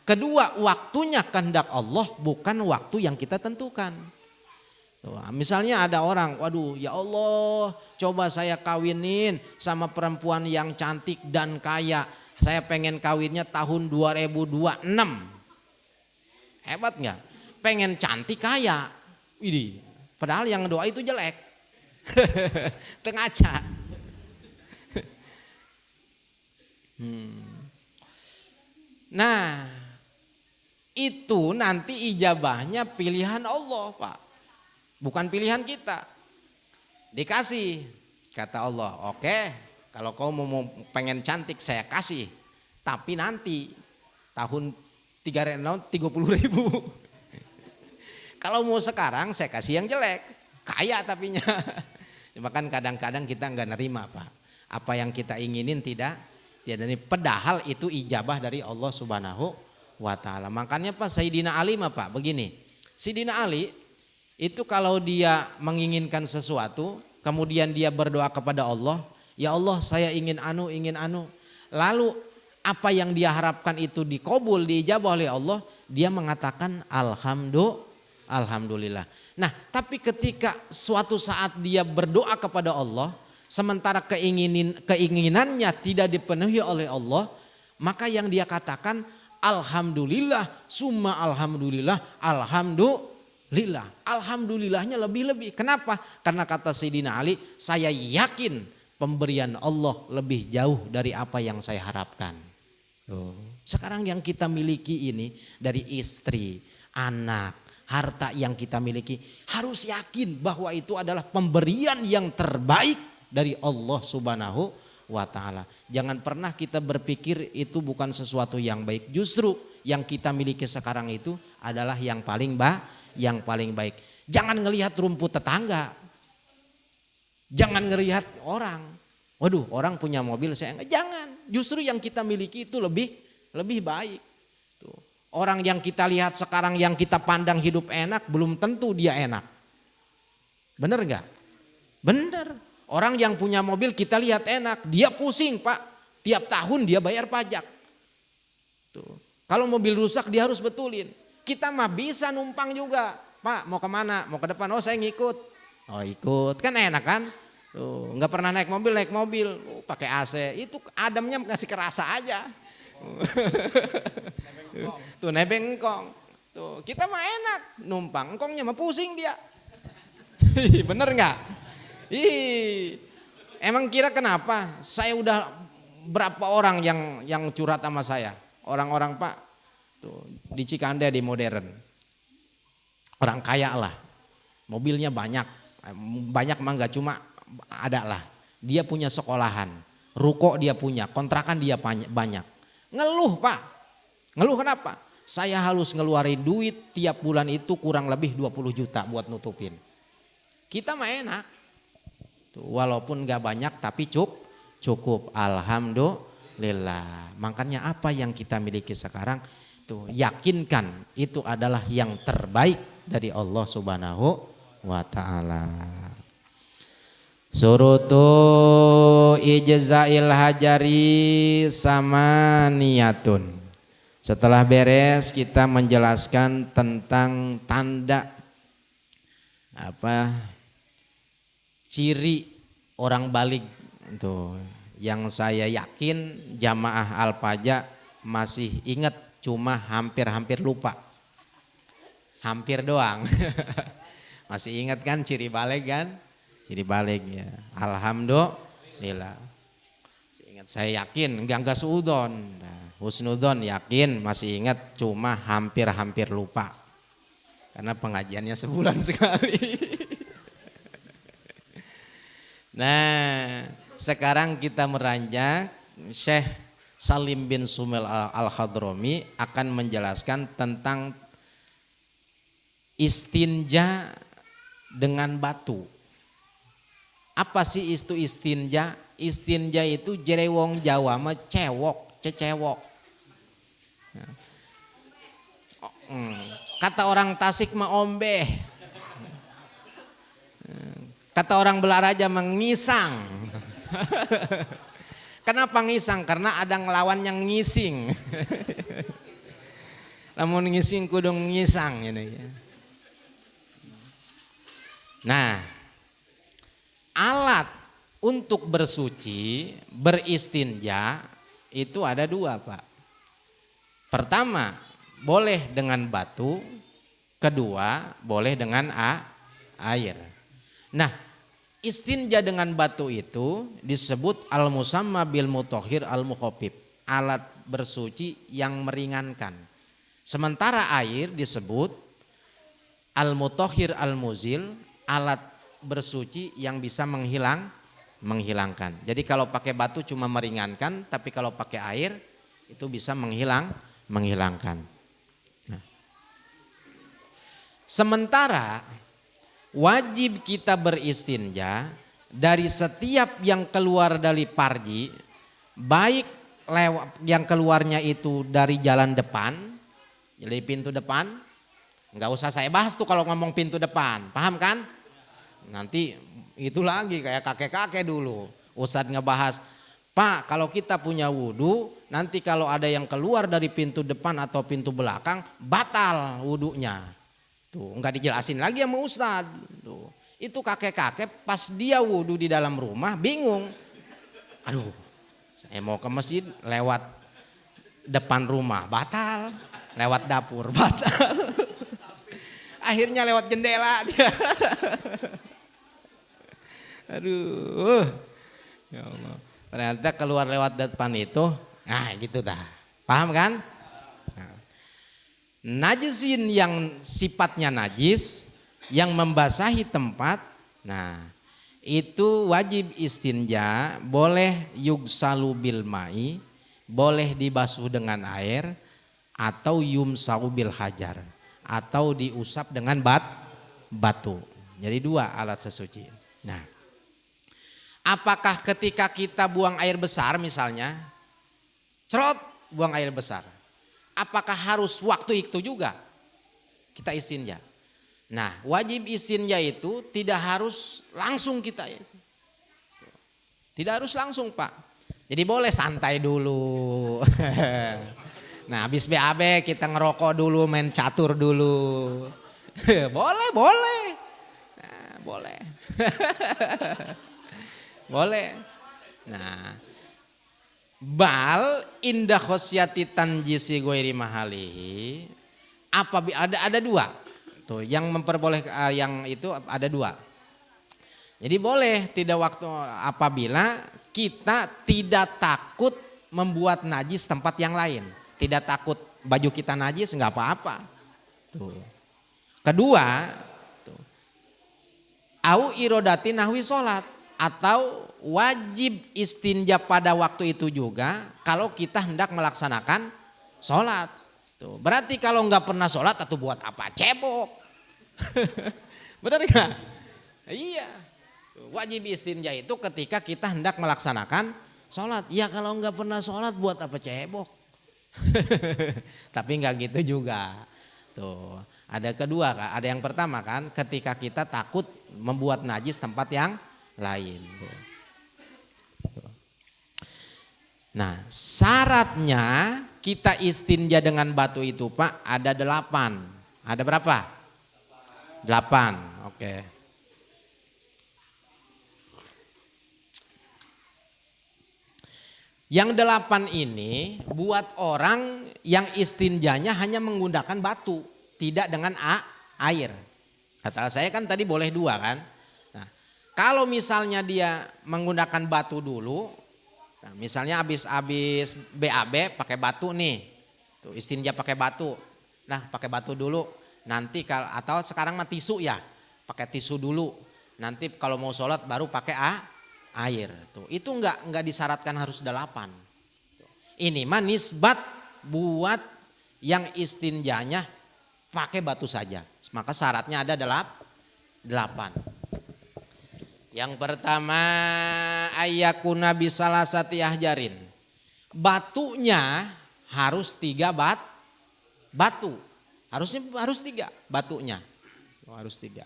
Kedua, waktunya kehendak Allah bukan waktu yang kita tentukan. Misalnya ada orang, waduh ya Allah, coba saya kawinin sama perempuan yang cantik dan kaya. Saya pengen kawinnya tahun 2026. Hebat nggak? Pengen cantik kaya. Ini padahal yang doa itu jelek. Tengaca. Nah, itu nanti ijabahnya pilihan Allah, Pak. Bukan pilihan kita. Dikasih kata Allah, oke, kalau kau mau pengen cantik saya kasih. Tapi nanti tahun 30.000. Kalau mau sekarang saya kasih yang jelek, kaya tapinya. Bahkan kadang-kadang kita nggak nerima, Pak. Apa yang kita inginin tidak. Padahal itu ijabah dari Allah Subhanahu wa ta'ala. Makanya Pak Sayyidina Ali mah Pak begini. Sayyidina Ali itu kalau dia menginginkan sesuatu, kemudian dia berdoa kepada Allah, ya Allah saya ingin anu. Lalu apa yang dia harapkan itu dikabul, diijabah oleh Allah, dia mengatakan Alhamdulillah. Nah, tapi ketika suatu saat dia berdoa kepada Allah, sementara keinginannya tidak dipenuhi oleh Allah, maka yang dia katakan Alhamdulillah, summa Alhamdulillah, Alhamdulillah. Alhamdulillahnya lebih-lebih. Kenapa? Karena kata Sayyidina Ali, saya yakin pemberian Allah lebih jauh dari apa yang saya harapkan. Sekarang yang kita miliki ini dari istri, anak, harta yang kita miliki, harus yakin bahwa itu adalah pemberian yang terbaik dari Allah Subhanahu wa ta'ala. Jangan pernah kita berpikir itu bukan sesuatu yang baik. Justru yang kita miliki sekarang itu adalah yang paling baik. Jangan ngelihat rumput tetangga. Jangan ngelihat orang. Waduh, orang punya mobil saya enggak. Jangan. Justru yang kita miliki itu lebih baik. Orang yang kita lihat sekarang yang kita pandang hidup enak belum tentu dia enak. Bener enggak? Bener. Orang yang punya mobil kita lihat enak, dia pusing Pak. Tiap tahun dia bayar pajak. Tuh. Kalau mobil rusak dia harus betulin. Kita mah bisa numpang juga. Pak mau kemana? Mau ke depan? Oh saya ngikut. Oh ikut. Kan enak kan? Tuh, nggak pernah naik mobil. Pakai AC. Itu ademnya kasih kerasa aja. Tuh nebeng engkong. Tuh kita mah enak numpang, engkongnya mah pusing dia. Bener nggak? Emang kira kenapa? Saya udah berapa orang yang curhat sama saya. Orang-orang Pak tuh di Cikande di modern. Orang kaya lah. Mobilnya banyak mah nggak cuma ada lah. Dia punya sekolahan, ruko dia punya, kontrakan dia banyak. Ngeluh Pak. Ngeluh kenapa? Saya harus ngeluarin duit tiap bulan itu kurang lebih 20 juta buat nutupin. Kita mah enak. Tuh, walaupun gak banyak tapi cukup. Alhamdulillah. Makanya apa yang kita miliki sekarang tuh yakinkan itu adalah yang terbaik dari Allah Subhanahu wa ta'ala. Surutu ijzail hajari samaniyatun. Setelah beres kita menjelaskan tentang tanda ciri orang balik tuh yang saya yakin jamaah Al-Faja masih ingat, cuma hampir lupa. Hampir doang. Masih ingat kan ciri balik kan? Ciri balik ya. Alhamdulillah. Ingat, saya yakin enggak suudon. Husnudon yakin masih ingat, cuma hampir lupa. Karena pengajiannya sebulan sekali. Nah, sekarang kita meranjak Syekh Salim bin Sumail Al-Hadrami akan menjelaskan tentang istinja dengan batu. Apa sih itu istinja? Istinja itu jere wong Jawa mah cewok, cecewok. Kata orang Tasik mah ombeh. Kata orang Belaraja mengisang. Kenapa ngisang? Karena ada ngelawan yang ngising. Lamun ngising kudu ngisang ini. Nah, alat untuk bersuci, beristinja itu ada dua, Pak. Pertama, boleh dengan batu. Kedua, boleh dengan air. Nah, istinja dengan batu itu disebut al-musamma bil mutahhir al-mukhafif, alat bersuci yang meringankan. Sementara air disebut al-mutahhir al-muzil, alat bersuci yang bisa menghilangkan. Jadi kalau pakai batu cuma meringankan, tapi kalau pakai air itu bisa menghilangkan. Nah. Sementara wajib kita beristinja dari setiap yang keluar dari parji, baik yang keluarnya itu dari jalan depan, jadi pintu depan, nggak usah saya bahas tuh kalau ngomong pintu depan, paham kan? Nanti itu lagi kayak kakek-kakek dulu, Ustadz ngebahas, Pak kalau kita punya wudhu, nanti kalau ada yang keluar dari pintu depan atau pintu belakang, batal wudhunya. Tuh, enggak dijelasin lagi sama Ustadz. Tuh, itu kakek-kakek pas dia wudhu di dalam rumah bingung. Aduh, saya mau ke masjid lewat depan rumah, batal. Lewat dapur, batal. Akhirnya lewat jendela dia. Aduh, ya Allah. Ternyata keluar lewat depan itu, nah gitu dah. Paham kan? Najisin yang sifatnya najis, yang membasahi tempat, nah itu wajib istinja, boleh yugsalu bil ma'i, boleh dibasuh dengan air, atau yumsau bil hajar, atau diusap dengan batu. Jadi dua alat sesuci. Nah, apakah ketika kita buang air besar misalnya, cerot buang air besar, apakah harus waktu itu juga kita istinja? Nah, wajib istinja itu tidak harus langsung kita ya. Tidak harus langsung, Pak. Jadi boleh santai dulu. Nah, habis BAB kita ngerokok dulu, main catur dulu. Boleh. Nah, boleh. Boleh. Nah, bal indah khosyati tanjisi ghairi mahalihi, apabila ada dua tuh yang memperboleh, yang itu ada dua. Jadi boleh tidak waktu apabila kita tidak takut membuat najis tempat yang lain, tidak takut baju kita najis, nggak apa-apa. Tuh. Kedua, tuh, au irodati nahwi sholat, atau wajib istinja pada waktu itu juga kalau kita hendak melaksanakan sholat. Tuh, berarti kalau nggak pernah sholat atau buat apa cebok. Benar nggak? Iya. Wajib istinja itu ketika kita hendak melaksanakan sholat. Ya kalau nggak pernah sholat buat apa cebok. Tapi nggak gitu juga. Tuh, ada kedua kan, ada yang pertama kan ketika kita takut membuat najis tempat yang lain. Nah, syaratnya kita istinja dengan batu itu, Pak, ada 8. Ada berapa? 8. Oke. Yang 8 ini buat orang yang istinjanya hanya menggunakan batu, tidak dengan air. Kata saya kan tadi boleh 2 kan. Nah, kalau misalnya dia menggunakan batu dulu, nah, misalnya habis BAB pakai batu nih, tuh istinja pakai batu. Nah, pakai batu dulu. Nanti atau sekarang mah tisu ya, pakai tisu dulu. Nanti kalau mau sholat baru pakai air. Tuh, itu enggak disyaratkan harus 8. Ini mah nisbat buat yang istinjanya pakai batu saja. Maka syaratnya ada 8. Yang pertama ayyakuna bisalasati ahjarin. Batunya harus 3 batu. Harus 3 batunya. Harus 3.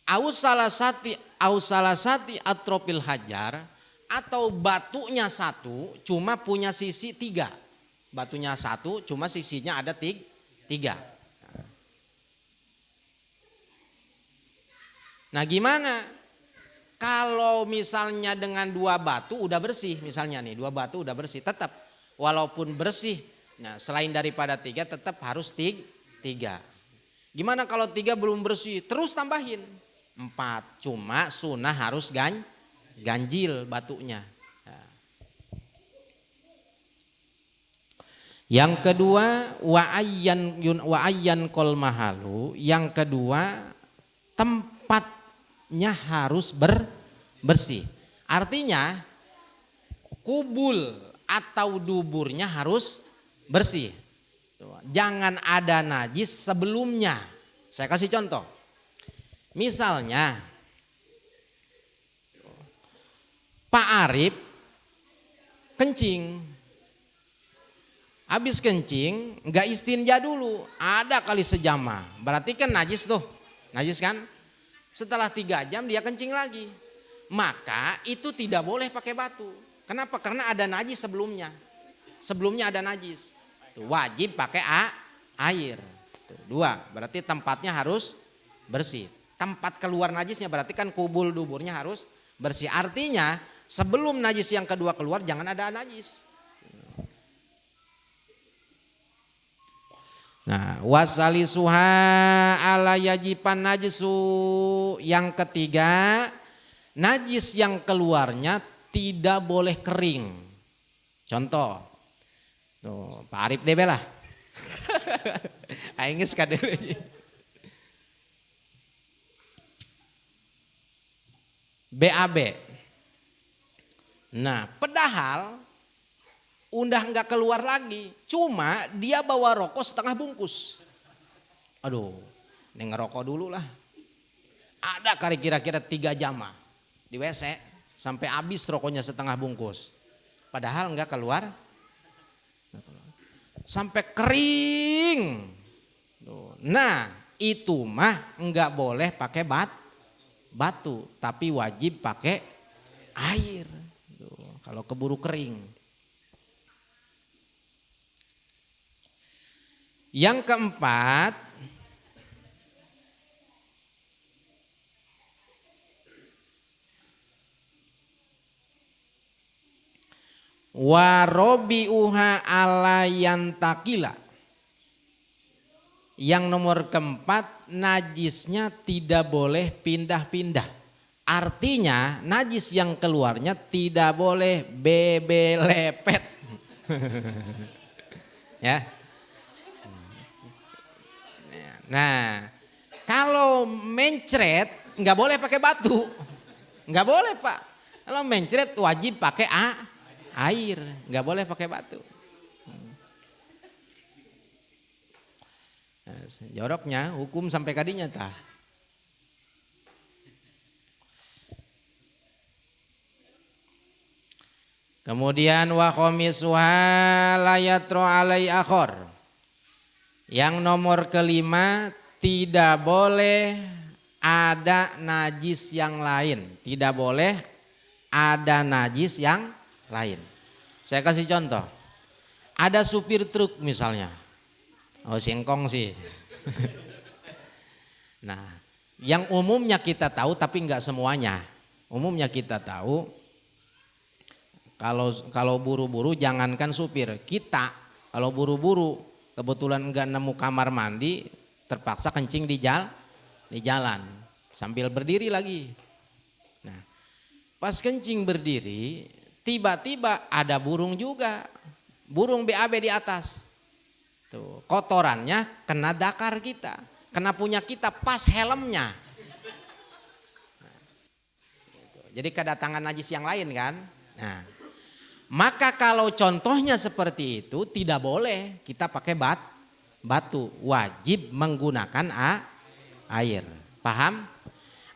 Aus salasati atropil hajar, atau batunya 1 cuma punya sisi 3. Batunya 1 cuma sisinya ada 3. Nah gimana? Kalau misalnya dengan 2 batu udah bersih, misalnya nih 2 batu udah bersih, tetap walaupun bersih, nah selain daripada 3 tetap harus 3. Gimana kalau 3 belum bersih? Terus tambahin 4, cuma sunnah harus ganjil batunya. Yang kedua wa ayyan kol mahalu, yang kedua tempatnya harus bersih. Artinya kubul atau duburnya harus bersih. Jangan ada najis sebelumnya. Saya kasih contoh. Misalnya Pak Arif kencing. Habis kencing enggak istinja dulu, ada kali sejamah. Berarti kan najis tuh. Najis kan? Setelah 3 jam dia kencing lagi. Maka itu tidak boleh pakai batu. Kenapa? Karena ada najis sebelumnya. Sebelumnya ada najis. Tuh, wajib pakai air. Tuh, 2, berarti tempatnya harus bersih. Tempat keluar najisnya berarti kan kubul duburnya harus bersih. Artinya sebelum najis yang kedua keluar jangan ada najis. Nah, wasalisuha ala yajipan najisu, yang ketiga najis yang keluarnya tidak boleh kering. Contoh, tuh Pak Arif deh lah. Aing geus kadeueuh. BAB. Nah, padahal udah enggak keluar lagi, cuma dia bawa rokok setengah bungkus. Aduh, ini ngerokok dulu lah. Ada kali kira-kira 3 jam di WC sampai habis rokoknya setengah bungkus. Padahal enggak keluar. Sampai kering. Nah, itu mah enggak boleh pakai batu, tapi wajib pakai air. Kalau keburu kering. Yang keempat, warobiuha ala yantakila. Yang nomor keempat, najisnya tidak boleh pindah-pindah. Artinya najis yang keluarnya tidak boleh bebelepet. Ya. Nah, kalau mencret nggak boleh pakai batu, nggak boleh Pak. Kalau mencret wajib pakai air, nggak boleh pakai batu. Nah, joroknya hukum sampai kadinya tah. Kemudian wa khamisuha la yatru alai akhor. Yang nomor kelima, tidak boleh ada najis yang lain. Tidak boleh ada najis yang lain. Saya kasih contoh. Ada supir truk misalnya. Oh singkong sih. Nah, yang umumnya kita tahu tapi enggak semuanya. Umumnya kita tahu kalau buru-buru jangankan supir, kita kalau buru-buru kebetulan enggak nemu kamar mandi, terpaksa kencing di jalan sambil berdiri lagi. Nah, pas kencing berdiri tiba-tiba ada burung juga, burung BAB di atas. Tuh, kotorannya kena dakar kita, kena punya kita pas helmnya. Jadi kedatangan najis yang lain kan. Nah, maka kalau contohnya seperti itu tidak boleh kita pakai batu, wajib menggunakan air. Paham?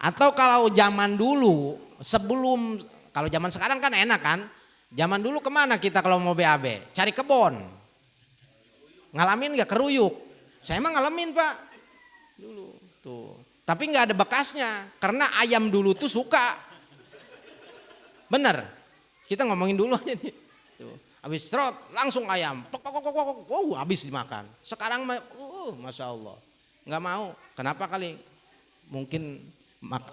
Atau kalau zaman dulu sebelum, kalau zaman sekarang kan enak kan. Zaman dulu kemana kita kalau mau BAB? Cari kebon. Ngalamin gak keruyuk? Saya emang ngalamin Pak. Dulu tuh. Tapi gak ada bekasnya. Karena ayam dulu tuh suka. Bener. Kita ngomongin dulu aja nih. Tuh. Habis serot langsung ayam. Wow, habis dimakan. Sekarang Masya Allah. Gak mau. Kenapa kali? Mungkin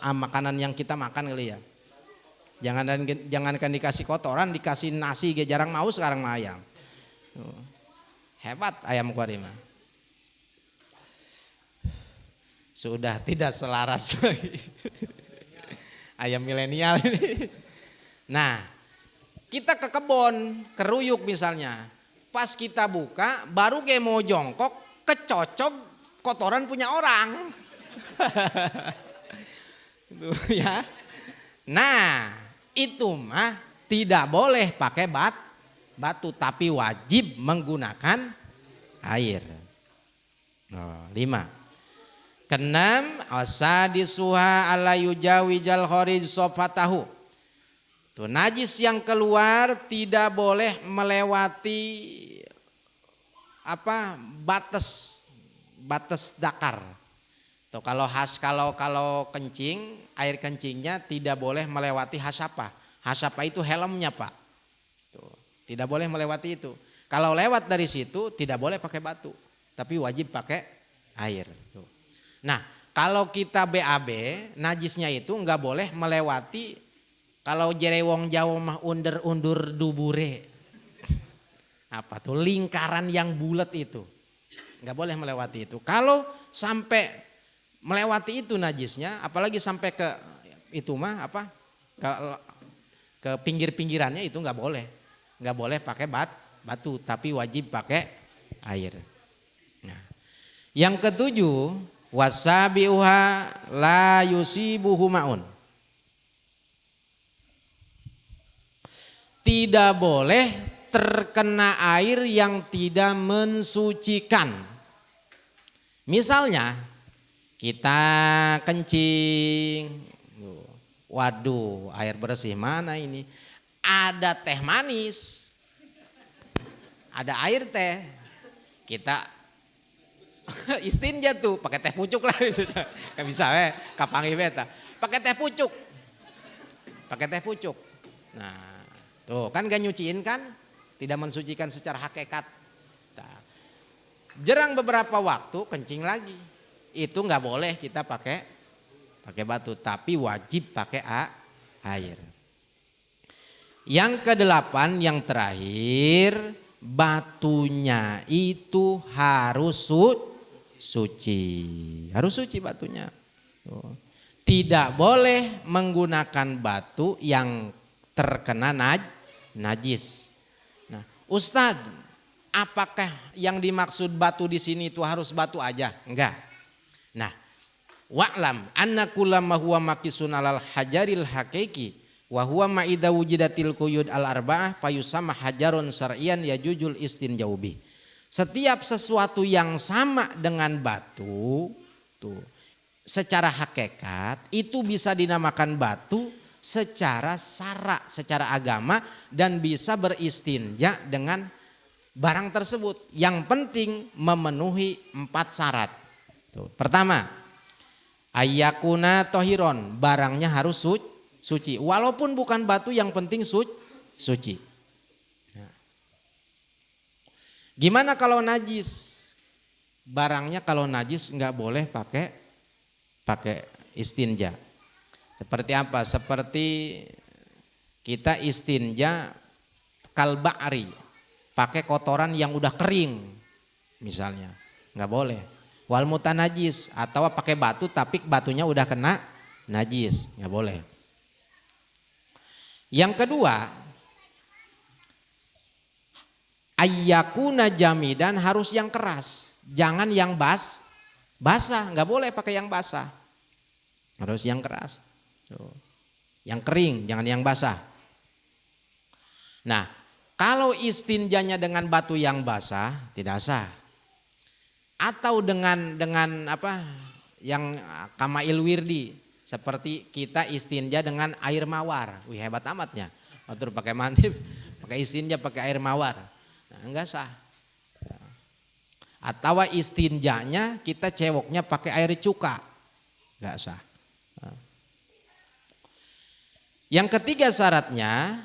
makanan yang kita makan kali ya. Jangankan dikasih kotoran, dikasih nasi jarang mau sekarang mah ayam. Tuh. Hebat ayam Kuarima. Sudah tidak selaras lagi. Ayam milenial ini. Nah, kita ke kebun, keruyuk misalnya. Pas kita buka, baru kayak mau jongkok, kecocok kotoran punya orang. Itu ya. Nah, itu mah tidak boleh pakai batu, tapi wajib menggunakan air. 5. Keenam, asadisuha ala yujawijal kharij sofatahu. Tuh, najis yang keluar tidak boleh melewati batas dakar. Tuh, kalau kencing, air kencingnya tidak boleh melewati hasapa. Hasapa itu helmnya Pak. Tidak boleh melewati itu. Kalau lewat dari situ tidak boleh pakai batu, tapi wajib pakai air. Nah, kalau kita BAB, najisnya itu nggak boleh melewati. Kalau jerewong Jawa mah undur dubure. Apa tuh lingkaran yang bulat itu, nggak boleh melewati itu. Kalau sampai melewati itu najisnya, apalagi sampai ke itu mah ke pinggir-pinggirannya itu nggak boleh. Nggak boleh pakai batu, tapi wajib pakai air. Nah, yang ketujuh, wasabiuha la yusibuhu maun. Tidak boleh terkena air yang tidak mensucikan. Misalnya kita kencing, waduh air bersih mana ini? Ada teh manis, ada air teh, kita istinja tuh pakai teh pucuk lah, nggak bisa kapangi beta, pakai teh pucuk. Nah, tuh kan gak nyuciin kan, tidak mensucikan secara hakikat. Nah, jerang beberapa waktu kencing lagi, itu nggak boleh kita pakai batu, tapi wajib pakai air. Yang ke-8 yang terakhir, batunya itu harus suci. Harus suci batunya. Tidak boleh menggunakan batu yang terkena najis. Nah, Ustadz, apakah yang dimaksud batu di sini itu harus batu aja? Enggak. Nah, wa'lam anna kullama huwa makisun alal hajaril haqiqi wa huwa ma'idha wujidatil quyud al arba'ah payusama hajarun syar'iyan yajujul istinjaubi. Setiap sesuatu yang sama dengan batu tuh secara hakikat itu bisa dinamakan batu secara syara, secara agama, dan bisa beristinja dengan barang tersebut. Yang penting memenuhi 4 syarat. Tuh. Pertama, ayyakuna tohiron, barangnya harus suci. Walaupun bukan batu, yang penting suci. Nah. Gimana kalau najis? Barangnya kalau najis nggak boleh pakai istinja. Seperti apa? Seperti kita istinja kalba'ri, pakai kotoran yang udah kering misalnya, nggak boleh. Wal mutanajis, atau pakai batu tapi batunya udah kena najis, nggak boleh. Yang kedua, ayyakuna jamidan, harus yang keras, jangan yang basah, nggak boleh pakai yang basah, harus yang keras. Tuh. Yang kering, jangan yang basah. Nah, kalau istinjanya dengan batu yang basah tidak sah. Atau dengan apa? Yang kamail wirdi, seperti kita istinja dengan air mawar. Wih, hebat amatnya. Atur pakai mandi, pakai istinja pakai air mawar. Nah, enggak sah. Atau istinjanya kita cewoknya pakai air cuka. Enggak sah. Yang ketiga syaratnya,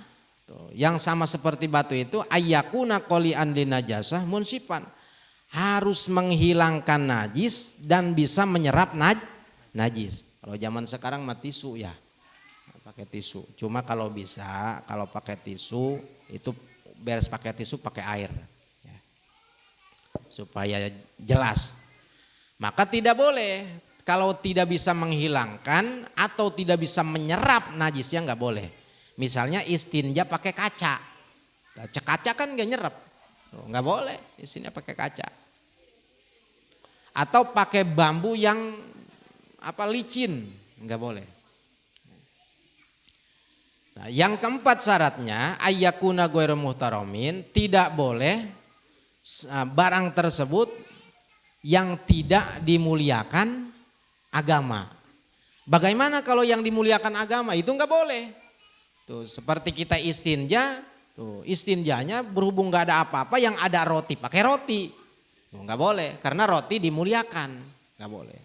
yang sama seperti batu itu, ayyakuna qoli'an linajasah munsifan, harus menghilangkan najis dan bisa menyerap najis. Kalau zaman sekarang mah tisu ya, pakai tisu. Cuma kalau bisa, kalau pakai tisu itu beres pakai tisu pakai air, ya. Supaya jelas. Maka tidak boleh. Kalau tidak bisa menghilangkan atau tidak bisa menyerap najisnya nggak boleh. Misalnya istinja pakai kaca, kaca kan nggak nyerap, nggak boleh istinja pakai kaca. Atau pakai bambu yang licin, nggak boleh. Nah, yang keempat syaratnya ayyakuna ghairu muhtaramin, tidak boleh barang tersebut yang tidak dimuliakan agama. Bagaimana kalau yang dimuliakan agama itu nggak boleh. Tuh, seperti kita istinja, tuh istinjanya berhubung nggak ada apa-apa, yang ada roti pakai roti, tuh, nggak boleh karena roti dimuliakan, nggak boleh.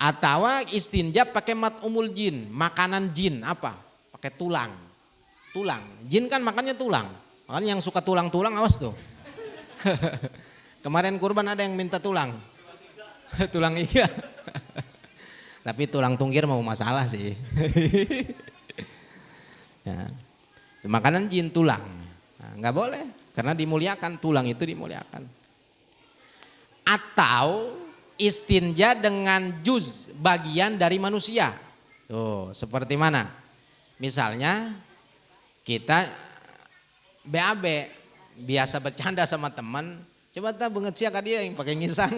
Atau istinja pakai mat'umul jin, makanan jin apa? Pakai tulang, jin kan makannya tulang, makanya yang suka tulang-tulang awas tuh. Kemarin kurban ada yang minta tulang, tulang iga. Tapi tulang tunggir mau masalah sih. Ya. Makanan jin tulang, nah, nggak boleh karena dimuliakan, tulang itu dimuliakan. Atau istinja dengan juz, bagian dari manusia. Tuh, seperti mana? Misalnya kita BAB, biasa bercanda sama teman. Coba tak banget siapa dia yang pakai ngisang.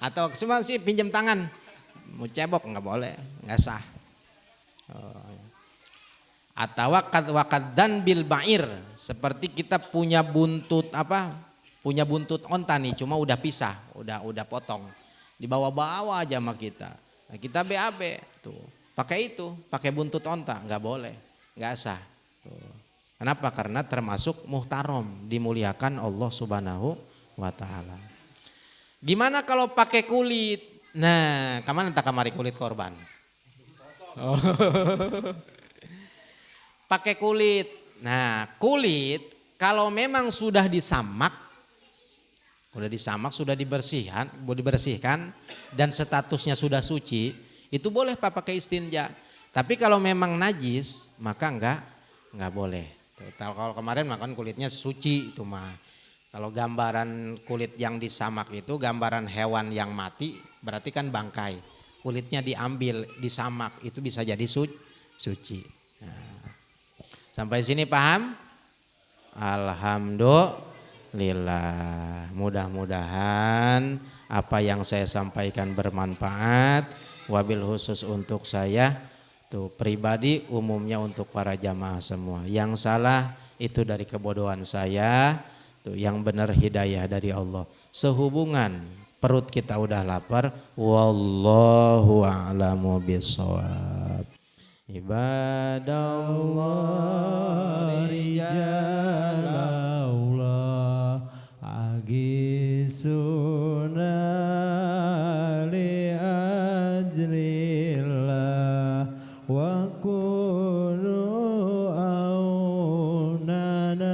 Atau cuma sih pinjam tangan, mau cebok nggak boleh, nggak sah. Atau wakaddan bil ba'ir, seperti kita punya buntut onta nih, cuma udah pisah, udah potong, dibawa-bawa aja sama kita. Nah, kita BAB tuh, pakai buntut onta, nggak boleh, nggak sah. Tuh. Kenapa? Karena termasuk muhtarom, dimuliakan Allah Subhanahu wa taala. Gimana kalau pakai kulit? Nah, kemana tak kamari kulit korban? Oh. Pakai kulit. Nah, kulit kalau memang sudah disamak, sudah dibersihkan dan statusnya sudah suci, itu boleh Pak pakai istinja. Tapi kalau memang najis, maka enggak boleh. Kalau kemarin makan kulitnya suci itu mah. Kalau gambaran kulit yang disamak itu gambaran hewan yang mati, berarti kan bangkai. Kulitnya diambil, disamak, itu bisa jadi suci. Nah, sampai sini paham? Alhamdulillah. Mudah-mudahan apa yang saya sampaikan bermanfaat. Wabil khusus untuk saya tuh pribadi, umumnya untuk para jamaah semua. Yang salah itu dari kebodohan saya, tuh yang benar hidayah dari Allah. Sehubungan perut kita udah lapar, wallahu a'lamu bishawab. Ibadallah rijalallah agisuna li ajlillah wa kunu aunana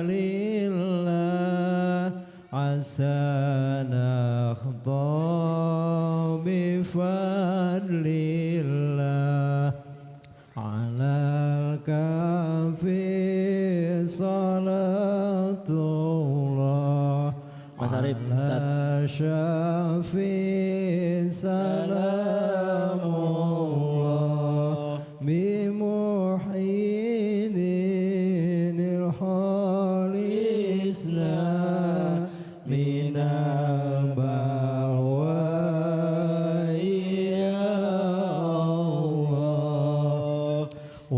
lillah asana khta bifadlillah alal kafi salatullah Mas Arif ala syafi salamullah bimuhyi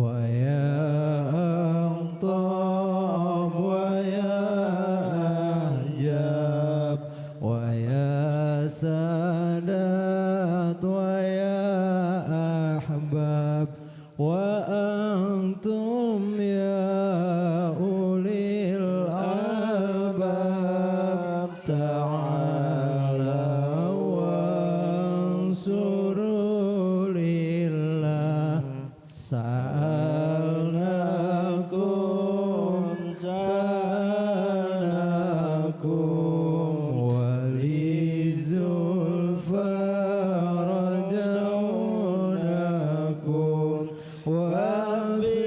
ويا أقطاب ويا أحجاب ويا سادات ويا أحباب وأنتم يا أولي الألباب تعالوا وانصروا لله سألناكم وللزلفى رجوناكم وفي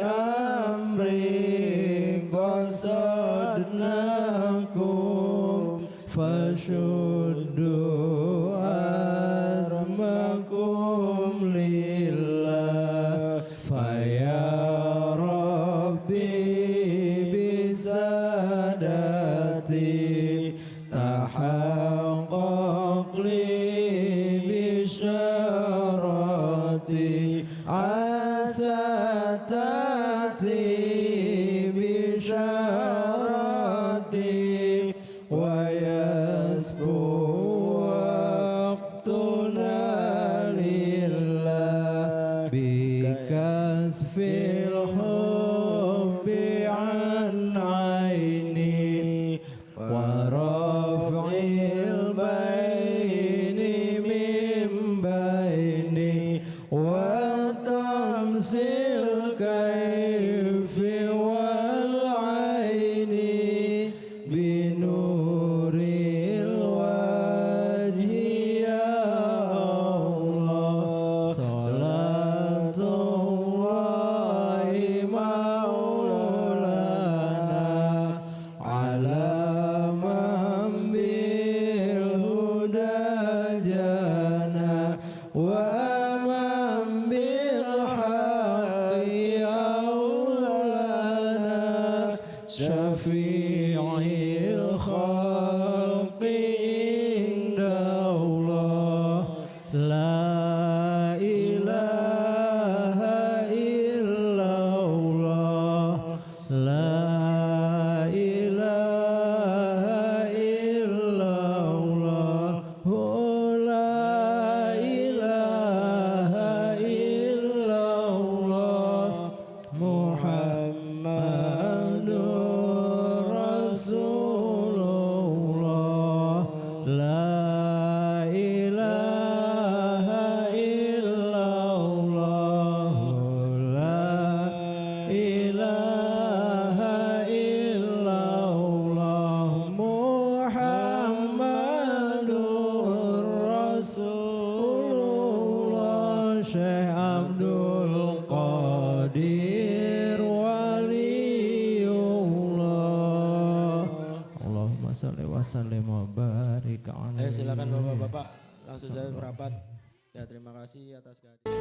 أمر قصدناكم فشدوا عزمكم لله فيا ربي بسادتي تحقق لي بشارتي عسى تأتي بشارتي ويسكو وقتنا لله بكسف الحب عن عيني ورفع البين من بيني وطمس الكيف والعين بنور الوجه يا الله صلاة الله مولانا على من بالهدى جانا ومن بالحق أولانا شفيعي الخلق عند الله لا إله إلا الله لا إله إلا الله لا إله إلا الله محمد رسول الله لا إله إلا الله لا إله إلا الله محمد رسول الله شيخ عبد القادر ولي الله اللهم صل وسلم وبارك عليه. Ayo silakan bapak-bapak langsung saja merapat. Ya terima kasih atas kehadiran.